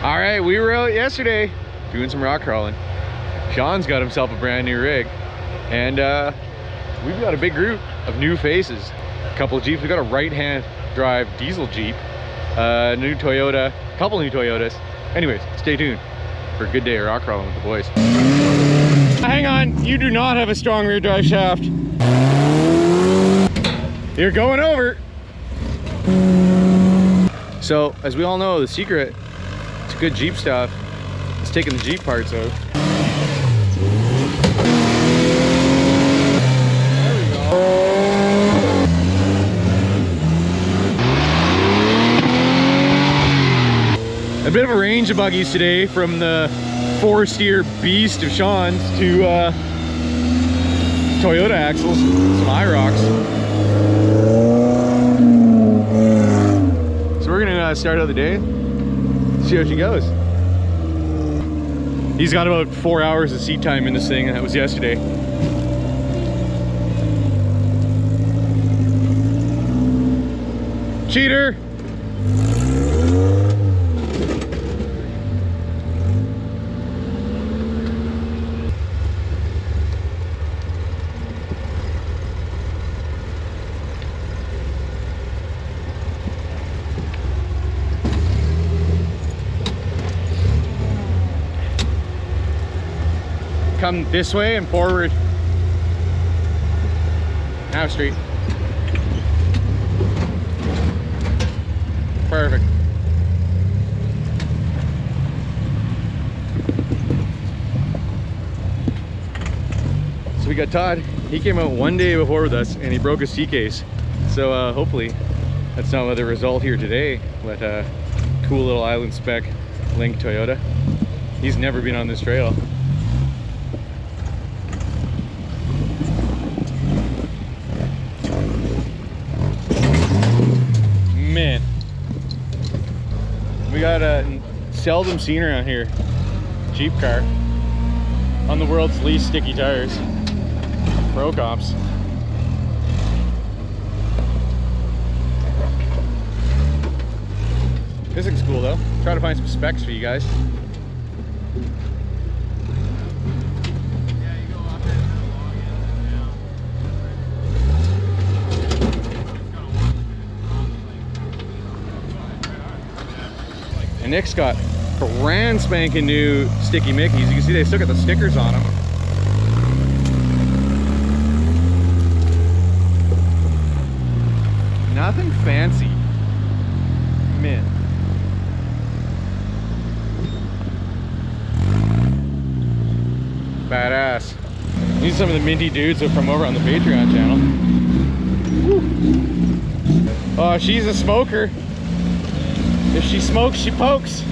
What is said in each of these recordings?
All right, we were out yesterday doing some rock crawling. Sean's got himself a brand new rig, and we've got a big group of new faces. A couple of Jeeps. We got a right-hand drive diesel Jeep, a new Toyota, a couple new Toyotas. Anyways, stay tuned for a good day of rock crawling with the boys. Hang on, you do not have a strong rear drive shaft. You're going over. So, as we all know, the secret to good Jeep stuff is taking the Jeep parts out. There we go. A bit of a range of buggies today, from the 4-steer beast of Sean's to Toyota axles, some IROCs. So we're gonna start out the day, see how she goes. He's got about 4 hours of seat time in this thing, and that was yesterday. Cheater! Come this way and forward. Now straight. Perfect. So we got Todd. He came out one day before with us and he broke his C-case. So hopefully that's not the result here today, but cool little island spec Link Toyota. He's never been on this trail. Man, we got a seldom seen around here Jeep car on the world's least sticky tires. Pro Comps. This looks cool though. Try to find some specs for you guys. And Nick's got brand spanking new sticky Mickeys. You can see they still got the stickers on them. Nothing fancy. Man. Badass. These are some of the minty dudes from over on the Patreon channel. Woo. Oh, she's a smoker. If she smokes, she pokes.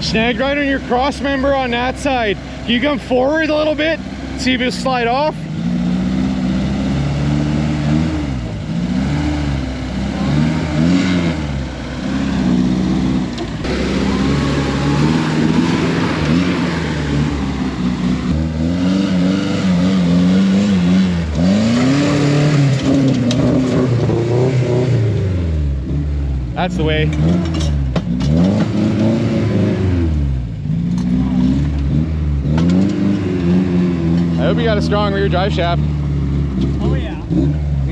Snagged right on your cross member on that side. Can you come forward a little bit? See if it'll slide off. That's the way. I hope you got a strong rear drive shaft. Oh yeah.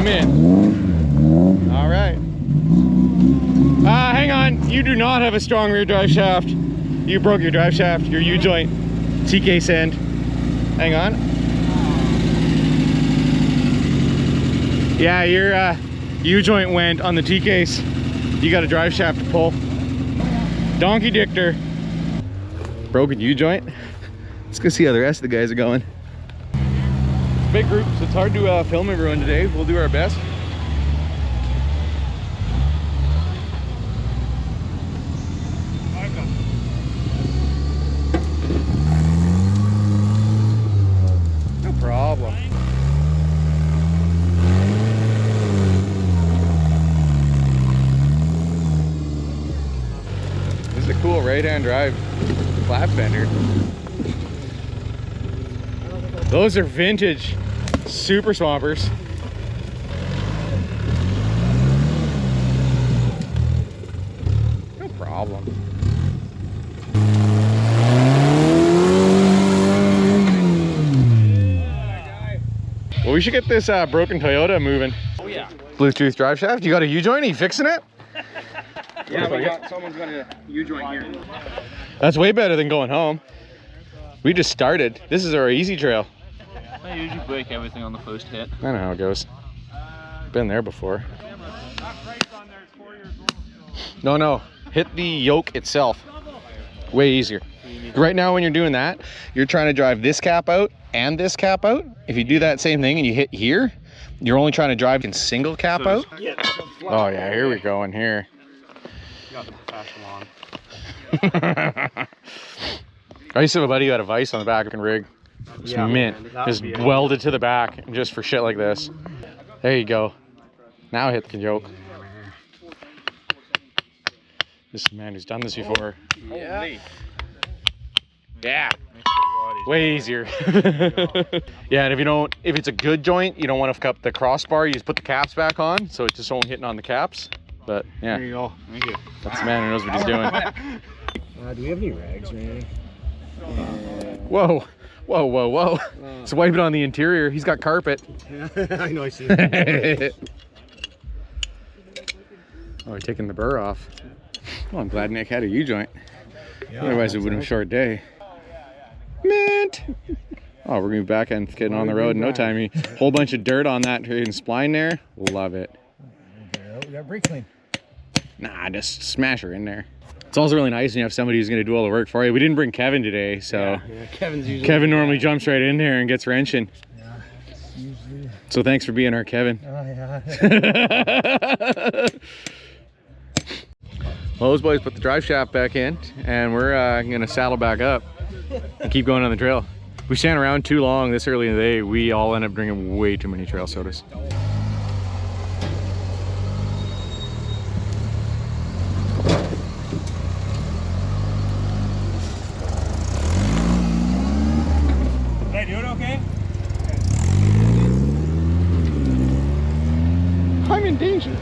Man. All right. Hang on. You do not have a strong rear drive shaft. You broke your drive shaft, your U-joint, T-case end. Hang on. Yeah, your U-joint went on the T-case. You got a drive shaft to pull. Donkey dictor. Broken U-joint. Let's go see how the rest of the guys are going. Big group, so it's hard to film everyone today. We'll do our best. No problem. This is a cool right-hand drive flat fender. Those are vintage super swampers. No problem. Well, we should get this broken Toyota moving. Oh yeah. Bluetooth drive shaft. You got a U-joint? Are you fixing it? Yeah, someone's got a U-joint here. That's way better than going home. We just started. This is our easy trail. I usually break everything on the first hit. I know how it goes. Been there before. No. Hit the yoke itself. Way easier. Right now when you're doing that, you're trying to drive this cap out and this cap out. If you do that same thing and you hit here, you're only trying to drive in single cap out. Oh yeah, here we go in here. Got the professional on. I used to have a buddy who had a vise on the back of a rig. It was mint. Just welded to the back just for shit like this. There you go. Now hit the yoke. This is a man who's done this before. Yeah. Way easier. Yeah, and if it's a good joint, you don't want to fuck up the crossbar. You just put the caps back on, so it just won't hitting on the caps. But yeah. There you go. Thank you. That's the man who knows what he's doing. Do we have any rags, man? Whoa. So wipe it on the interior. He's got carpet. Yeah, I know, I see it. Oh, we're taking the burr off. Well, I'm glad Nick had a U-joint. Yeah, otherwise it would have been a short day. Mint! Oh, we're gonna be back and getting on the road in no time. A whole bunch of dirt on that spline there. Love it. We got brake clean. Nah, just smash her in there. It's also really nice when you have somebody who's gonna do all the work for you. We didn't bring Kevin today, so yeah, Kevin normally jumps right in there and gets wrenching. Yeah, usually. So thanks for being our Kevin. Oh yeah. Well, those boys put the drive shaft back in, and we're gonna saddle back up and keep going on the trail. We stand around too long this early in the day. We all end up drinking way too many trail sodas. Did I do it okay? I'm in danger.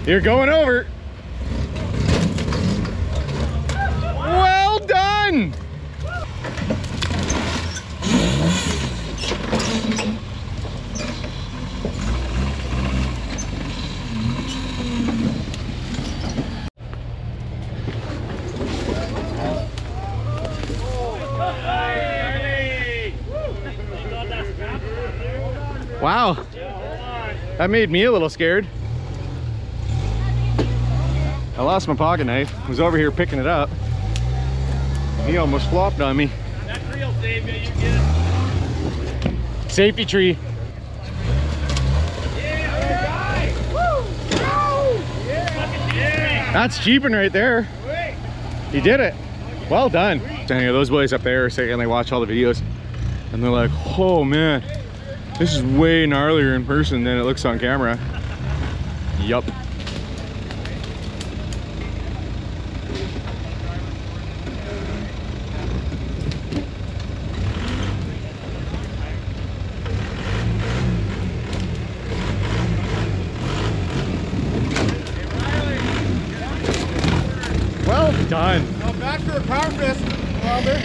You're going over. Well done. Wow. That made me a little scared. I lost my pocket knife. I was over here picking it up. He almost flopped on me. That tree will save you, you get it. Safety tree. That's jeeping right there. He did it. Well done. Anyway, those boys up there are saying they watch all the videos and they're like, oh man, this is way gnarlier in person than it looks on camera. Yup. Well done. Now back for a power fist, Robert.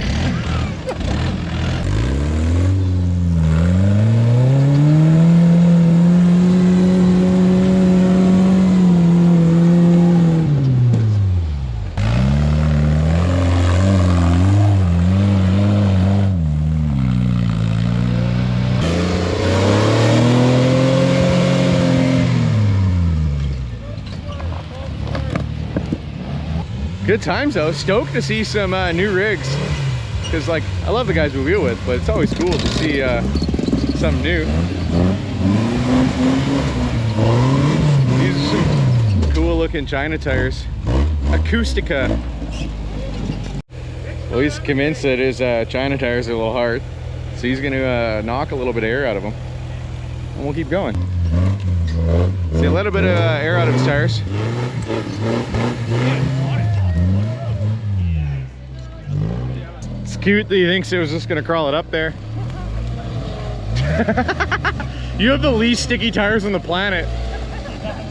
Good times though. Stoked to see some new rigs, because like I love the guys we wheel with, but it's always cool to see something new. These are some cool looking China tires. Acoustica. Well, he's convinced that his China tires are a little hard, so he's going to knock a little bit of air out of them, and we'll keep going. See a little bit of air out of his tires. It's cute that he thinks it was just gonna crawl it up there. You have the least sticky tires on the planet.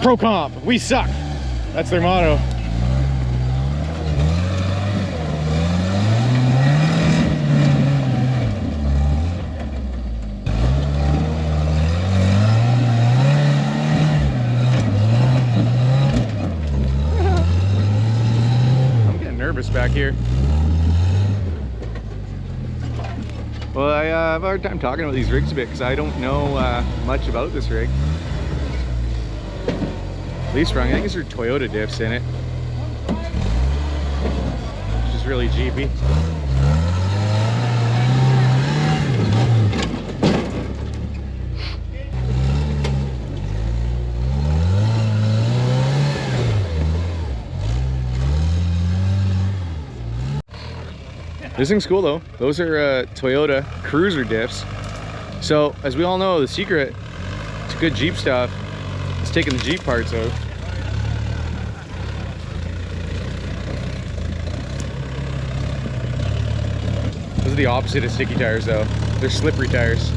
Pro comp, we suck. That's their motto. I'm getting nervous back here. Well, I have a hard time talking about these rigs a bit because I don't know much about this rig. Least wrong, I think it's your Toyota diffs in it, which is really Jeepy. This thing's cool though. Those are Toyota Cruiser diffs. So as we all know, the secret to good Jeep stuff is taking the Jeep parts out. Those are the opposite of sticky tires though. They're slippery tires.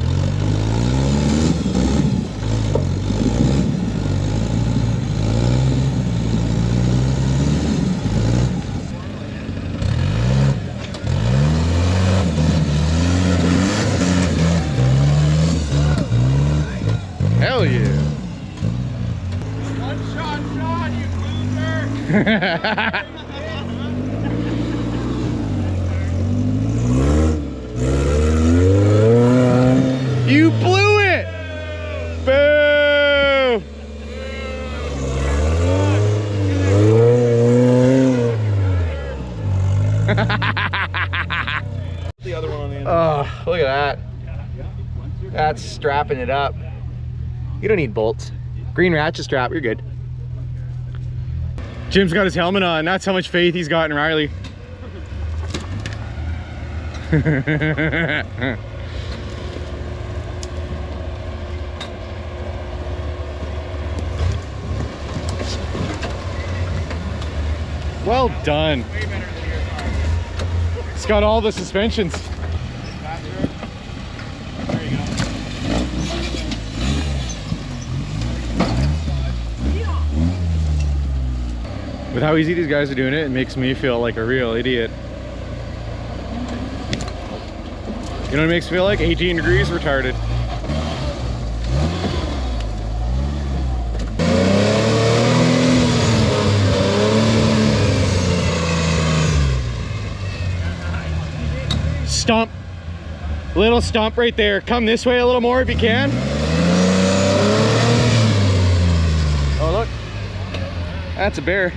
Hell yeah. One shot, Sean, you loser. You blew it! Boo! The other one on the end. Oh, look at that. That's strapping it up. You don't need bolts. Green ratchet strap, you're good. Jim's got his helmet on. That's how much faith he's got in Riley. Well done. It's got all the suspensions. With how easy these guys are doing it, it makes me feel like a real idiot. You know what it makes me feel like? 18 degrees retarded. Stomp. Little stomp right there. Come this way a little more if you can. Oh look. That's a bear.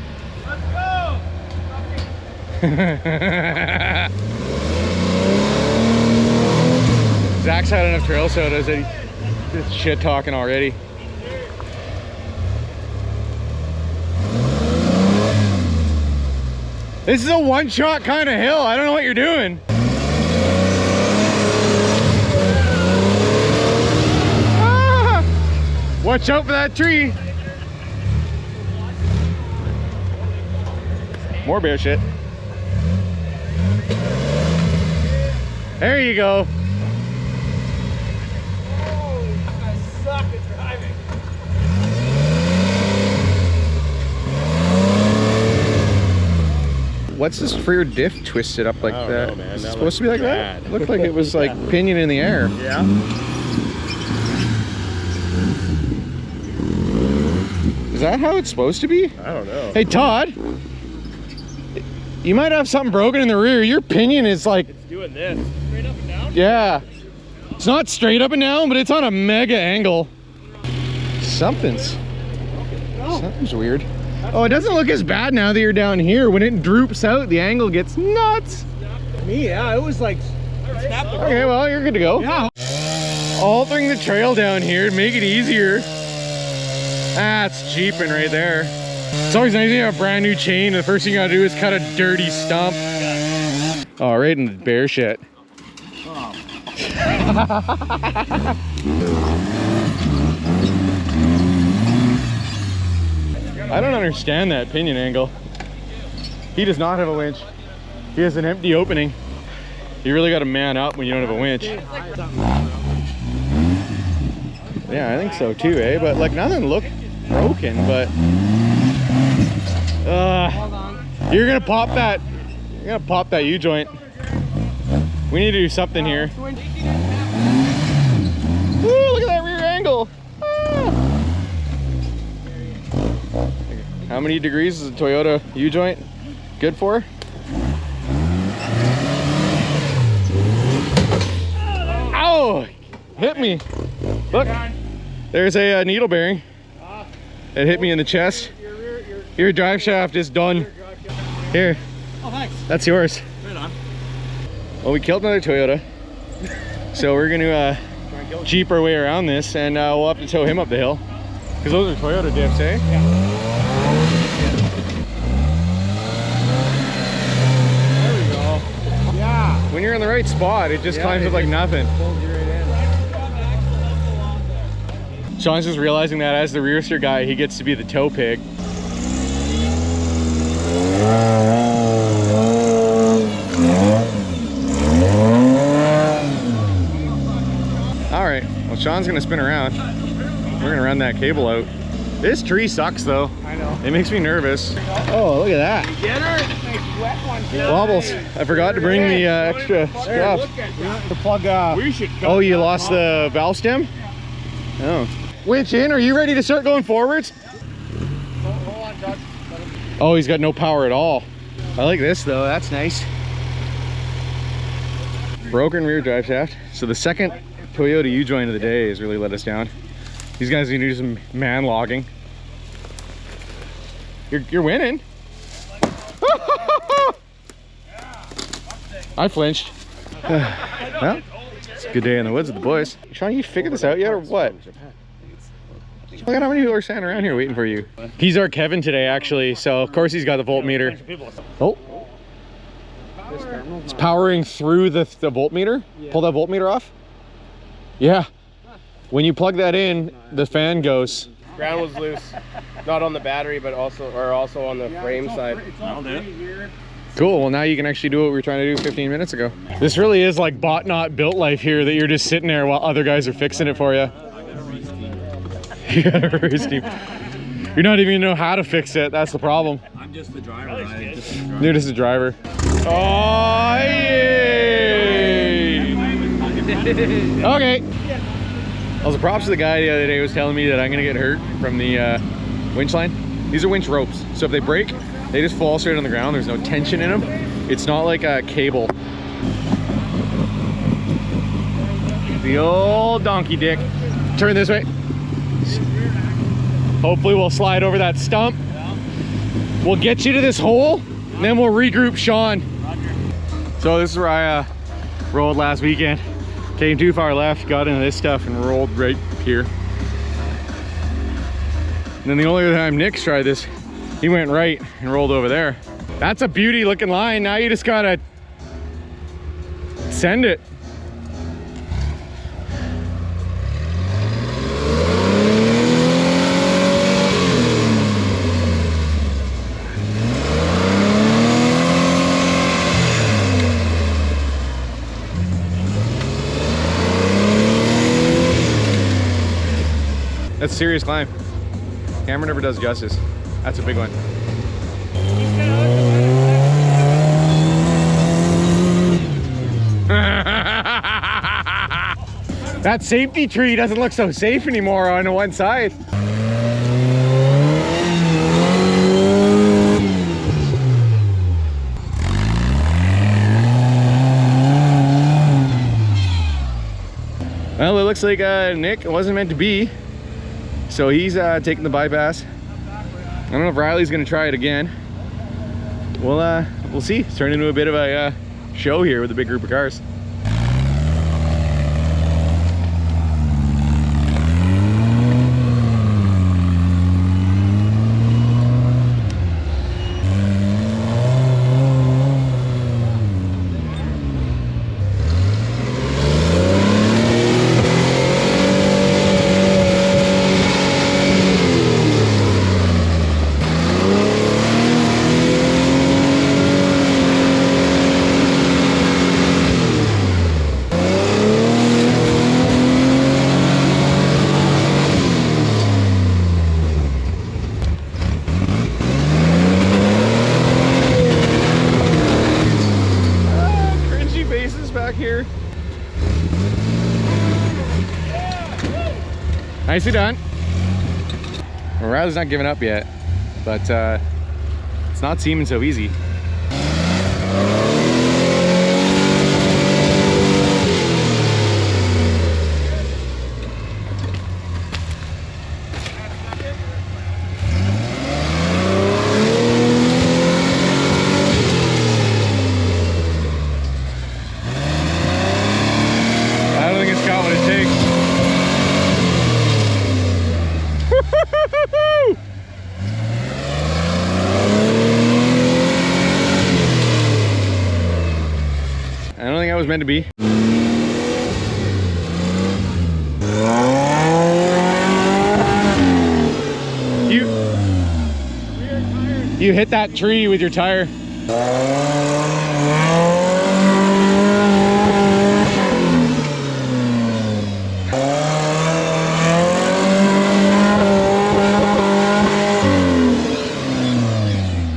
Zach's had enough trail sodas that he's shit talking already. This is a one-shot kind of hill. I don't know what you're doing. Ah! Watch out for that tree. More bear shit. There you go. Oh, I suck at driving. What's this rear diff twisted up like I don't that? know, man. Is it That supposed to be like looks that? rad. It looked like it was like pinion in the air. Yeah. Is that how it's supposed to be? I don't know. Hey Todd, you might have something broken in the rear. Your pinion is like, It's doing this. Straight up and down? yeah. It's not straight up and down, but it's on a mega angle. Something's weird. Oh, it doesn't look as bad now that you're down here. When it droops out, the angle gets nuts. Me, yeah. It was like... Okay, well, you're good to go. Yeah. Altering the trail down here to make it easier. That's cheaping right there. It's always nice to have a brand new chain. The first thing you gotta do is cut a dirty stump. Oh, right in the bear shit. I don't understand that pinion angle. He does not have a winch. He has an empty opening. You really got to man up when you don't have a winch. Yeah, I think so too, eh? But like nothing looked broken, but you're gonna pop that. You're gonna pop that U-joint. We need to do something here. Ooh, look at that rear angle. Ah. How many degrees is a Toyota U-joint good for? Ow! Hit me. Look, there's a needle bearing. It hit me in the chest. Your drive shaft is done. Here. Oh, thanks. That's yours. Right on. Well, we killed another Toyota. So we're gonna Jeep our way around this, and we'll have to tow him up the hill. Because those are Toyota dips, eh? Yeah. There we go. Yeah. When you're in the right spot, it just climbs up like nothing. Pulls you right in. Sean's just realizing that as the rear steer guy, he gets to be the tow pig. All right, well, Sean's gonna spin around. We're gonna run that cable out. This tree sucks though. I know. It makes me nervous. Oh, look at that. Get her? Nice wet one. Wobbles. I forgot to bring the extra straps. Look at that. The plug We should Oh, you lost the valve stem? Oh. Winch in, are you ready to start going forwards? Hold on, Doug. Oh, he's got no power at all. I like this though, that's nice. Broken rear drive shaft. So the second Toyota U-joint of the day has really let us down. These guys need to do some man logging. You're winning. I flinched. Well, it's a good day in the woods with the boys. Sean, you figured this out yet or what? Look at how many people are standing around here waiting for you. He's our Kevin today, actually, so of course he's got the voltmeter. Oh, it's powering through the voltmeter. Pull that voltmeter off. Yeah, when you plug that in, the fan goes. Ground was loose, not on the battery, but also on the frame side. I'll do it. Cool, well now you can actually do what we were trying to do 15 minutes ago. This really is like bought not built life here, that you're just sitting there while other guys are fixing it for you. You got a race team. You're not even gonna know how to fix it, that's the problem. I'm just the driver. You're just a driver. Oh, yay! Okay. Also, props to the guy the other day who was telling me that I'm gonna get hurt from the winch line. These are winch ropes, so if they break, they just fall straight on the ground. There's no tension in them. It's not like a cable. The old donkey dick. Turn this way. Hopefully we'll slide over that stump. We'll get you to this hole, and then we'll regroup Sean. So this is where I rolled last weekend. Came too far left, got into this stuff, and rolled right here. And then the only other time Nick's tried this, he went right and rolled over there. That's a beauty looking line. Now you just gotta send it. That's a serious climb. Camera never does justice. That's a big one. That safety tree doesn't look so safe anymore on the one side. Well, it looks like Nick wasn't meant to be. So he's taking the bypass. I don't know if Riley's gonna try it again. We'll see. It's turned into a bit of a show here with a big group of cars. Nicely done. Well, Riley's not giving up yet, but it's not seeming so easy. I don't think it's got what it takes. I don't think that was meant to be. You hit that tree with your tire.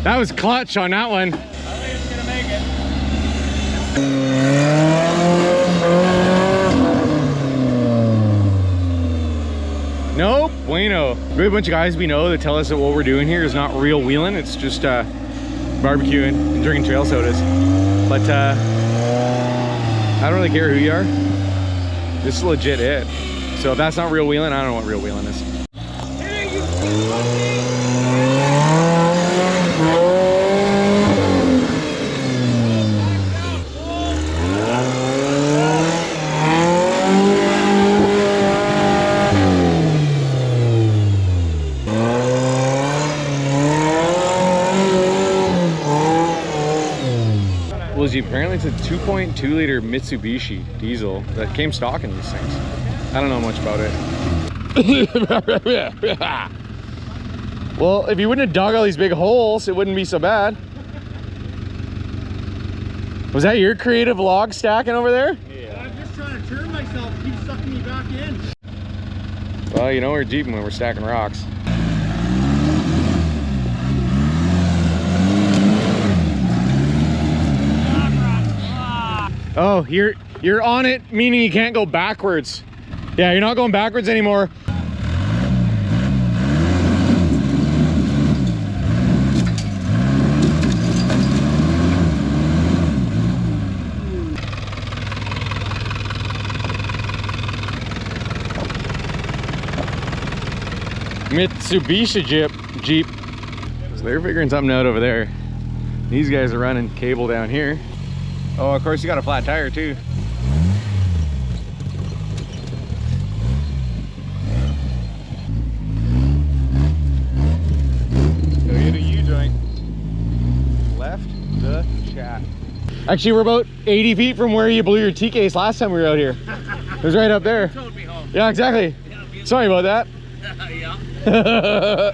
That was clutch on that one. I think it's gonna make it. Nope, bueno. We have a bunch of guys we know that tell us that what we're doing here is not real wheeling. It's just barbecuing and drinking trail sodas. But I don't really care who you are. This is legit it. So if that's not real wheeling, I don't know what real wheeling is. Apparently it's a 2.2 liter Mitsubishi diesel that came stock in these things. I don't know much about it. Well, if you wouldn't have dug all these big holes, it wouldn't be so bad. Was that your creative log stacking over there? Yeah. I'm just trying to turn myself, keep sucking me back in. Well, you know we're jeeping when we're stacking rocks. Oh, you're on it, meaning you can't go backwards. Yeah, you're not going backwards anymore. Mitsubishi Jeep. So they're figuring something out over there. These guys are running cable down here. Oh, of course you got a flat tire too. Go get a U-joint. Left the shaft. Actually, we're about 80 feet from where you blew your T-case last time we were out here. It was right up there. Towed me home. Yeah, exactly. Sorry about that. Yeah.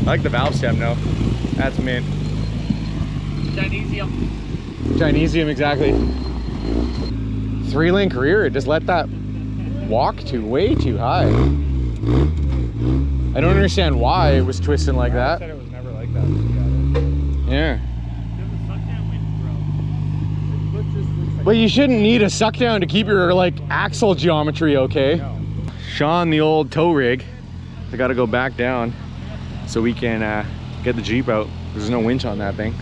I like the valve stem though. That's mint. Chinesium, exactly. 3-link rear, just let that walk way too high. I don't understand why it was twisting like that. I said it was never like that. Yeah. But you shouldn't need a suck down to keep your like axle geometry okay. No. Sean, the old tow rig, I gotta go back down so we can get the Jeep out. There's no winch on that thing.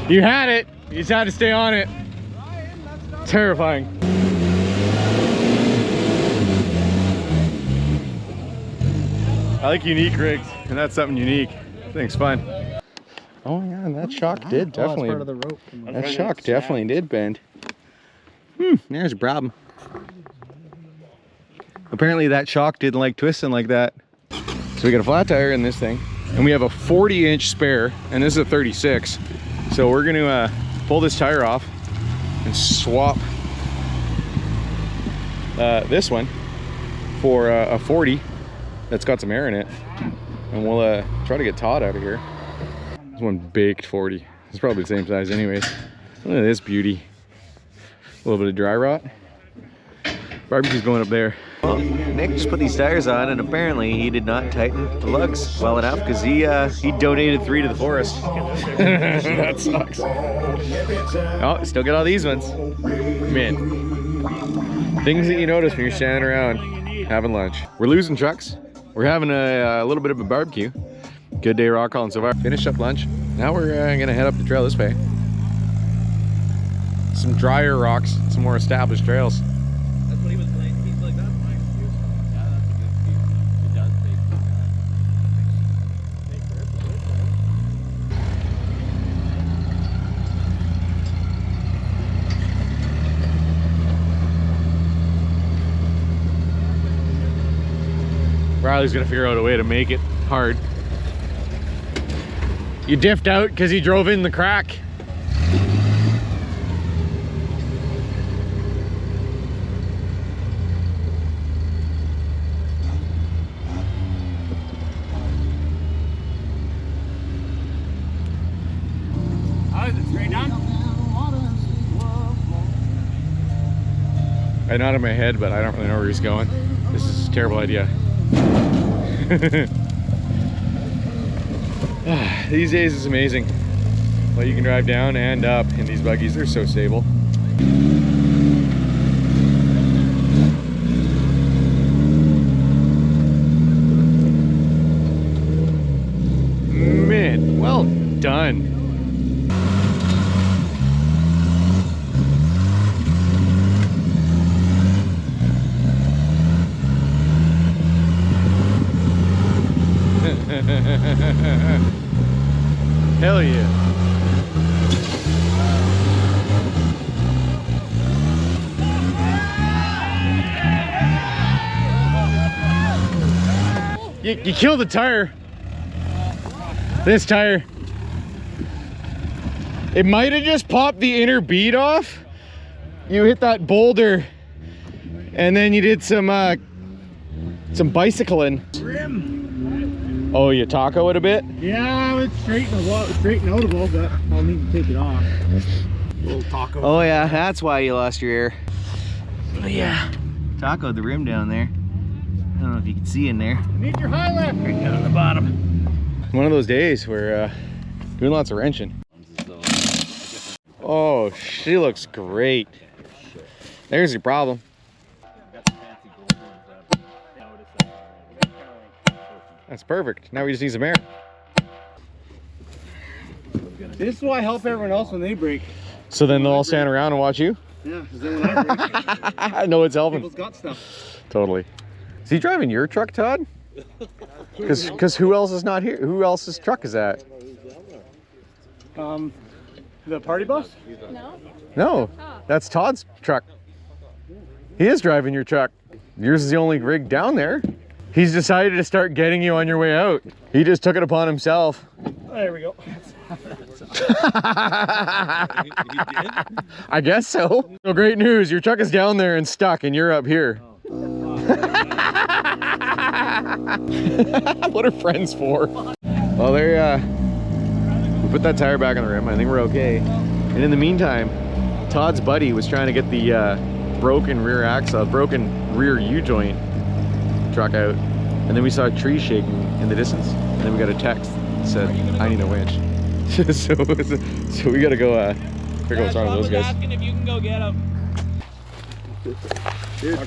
You had it. You just had to stay on it. Terrifying. I like unique rigs, and that's something unique. I think it's fun. Oh my god, that shock did definitely. Part of the rope. That shock definitely did bend. There's a problem. Apparently that shock didn't like twisting like that. So we got a flat tire in this thing, and we have a 40-inch spare, and this is a 36. So we're gonna pull this tire off and swap this one for a 40 that's got some air in it, and we'll try to get Todd out of here. This one baked 40. It's probably the same size anyways. Look at this beauty. A little bit of dry rot. Barbecue's going up there. Well, Nick just put these tires on, and apparently he did not tighten the lugs well enough because he donated 3 to the forest. That sucks. Oh, still got all these ones. Man, things that you notice when you're standing around having lunch. We're losing trucks. We're having a little bit of a barbecue. Good day rock crawling so far. Finished up lunch. Now we're gonna head up the trail this way. Some drier rocks, some more established trails. That's what he was saying. He's like, that's my excuse. Yeah, that's a good excuse. It does take Riley's gonna figure out a way to make it hard. You diffed out because he drove in the crack. I nodded my head, but I don't really know where he's going. This is a terrible idea. These days it's amazing what you can drive down and up in these buggies. They're so stable. Man, well done. Hell yeah. You killed the tire. This tire. It might have just popped the inner bead off. You hit that boulder and then you did some bicycling. Rim. Oh, you taco it a bit? Yeah, it's straight notable, but I'll need to take it off. A little taco. Oh yeah, that's why you lost your air. Oh yeah. Tacoed the rim down there. I don't know if you can see in there. You need your high left. Right down on the bottom. One of those days where doing lots of wrenching. Oh, she looks great. There's your problem. That's perfect. Now we just need some air. This is why I help everyone else when they break. So then they'll all stand around and watch you? Yeah, because then when I break, I know it's helping. people's got stuff. Totally. Is he driving your truck, Todd? Because who else is not here? Who else's truck is that? The party bus? No, that's Todd's truck. He is driving your truck. Yours is the only rig down there. He's decided to start getting you on your way out. He just took it upon himself. There we go. I guess so. So great news, your truck is down there and stuck and you're up here. What are friends for? Well, there, we put that tire back on the rim. I think we're okay. And in the meantime, Todd's buddy was trying to get the broken rear axle, broken rear U-joint truck out. And then we saw a tree shaking in the distance. And then we got a text that said, I need a winch. so we gotta go figure out what's wrong with those guys. asking if you can go get them.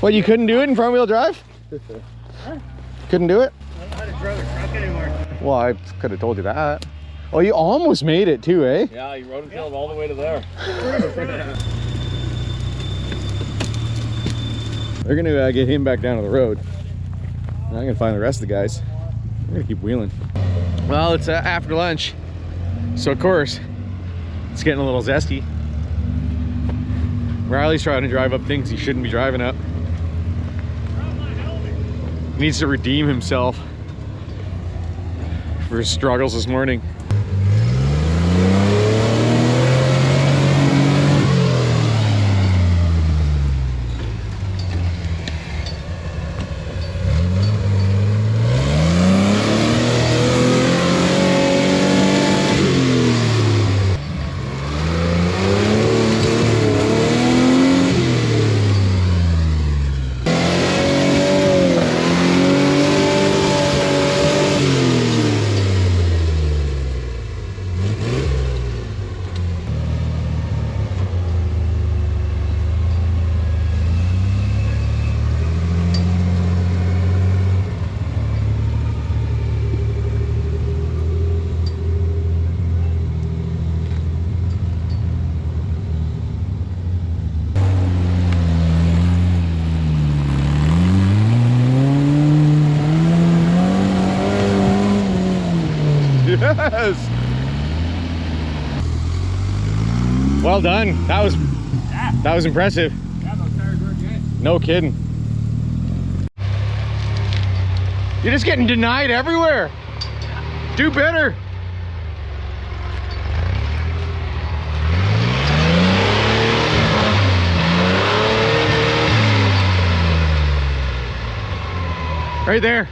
What, you couldn't do it in front wheel drive? Couldn't do it? I don't know how to drive a truck anymore. Well, I could have told you that. Oh, you almost made it too, eh? Yeah, you rode and tailed all the way to there. They're gonna get him back down to the road. I'm gonna find the rest of the guys. We're gonna keep wheeling. Well, it's after lunch, so of course it's getting a little zesty. Riley's trying to drive up things he shouldn't be driving up. He needs to redeem himself for his struggles this morning. Yes. Well done. That was impressive. Yeah, those tires work good. No kidding. You're just getting denied everywhere. Do better. Right there.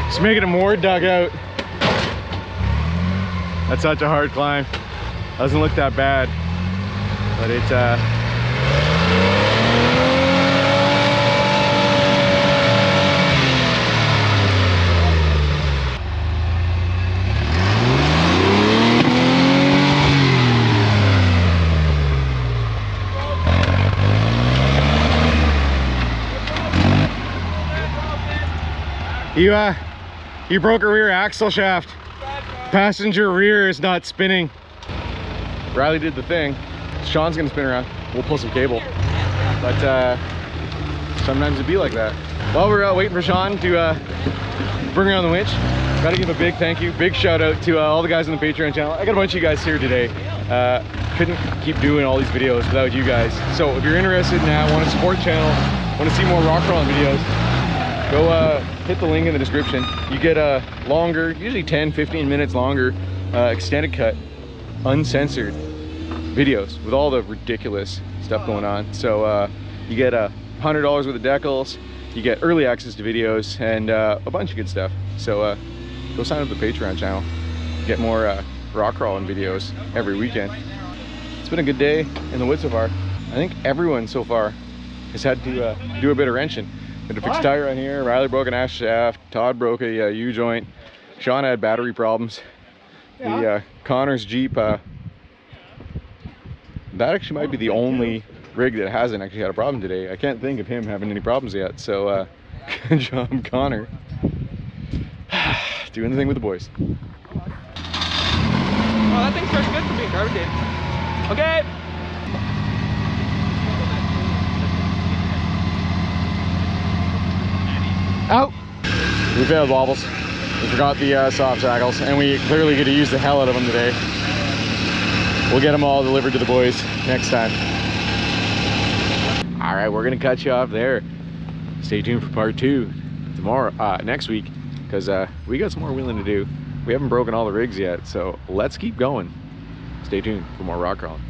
Just making it more dugout. That's such a hard climb. Doesn't look that bad, but it's you broke a rear axle shaft. Passenger rear is not spinning. Riley did the thing. Sean's gonna spin around. We'll pull some cable. But sometimes it'd be like that. While we're waiting for Sean to bring around the winch, gotta give a big thank you, big shout out to all the guys on the Patreon channel. I got a bunch of you guys here today. Couldn't keep doing all these videos without you guys. So if you're interested in that, want to support the channel, want to see more rock crawling videos, go hit the link in the description. You get a longer, usually 10-15 minutes longer, extended cut, uncensored videos with all the ridiculous stuff going on. So you get $100 worth of decals, you get early access to videos, and a bunch of good stuff. So go sign up to the Patreon channel, get more rock crawling videos every weekend. It's been a good day in the woods so far. I think everyone so far has had to do a bit of wrenching. Had to fix a tire on here. Riley broke an ash shaft. Todd broke a U-joint. Sean had battery problems. The Connor's Jeep, that actually might be the only rig that hasn't actually had a problem today. I can't think of him having any problems yet. So good job, Connor. Doing the thing with the boys. Oh, that thing's fresh good for being garbage day. Okay. Out. We failed wobbles. We forgot the soft shackles, and we clearly get to use the hell out of them today. We'll get them all delivered to the boys next time. All right, we're gonna cut you off there. Stay tuned for part 2 tomorrow, next week, because we got some more wheeling to do. We haven't broken all the rigs yet, so let's keep going. Stay tuned for more rock crawling.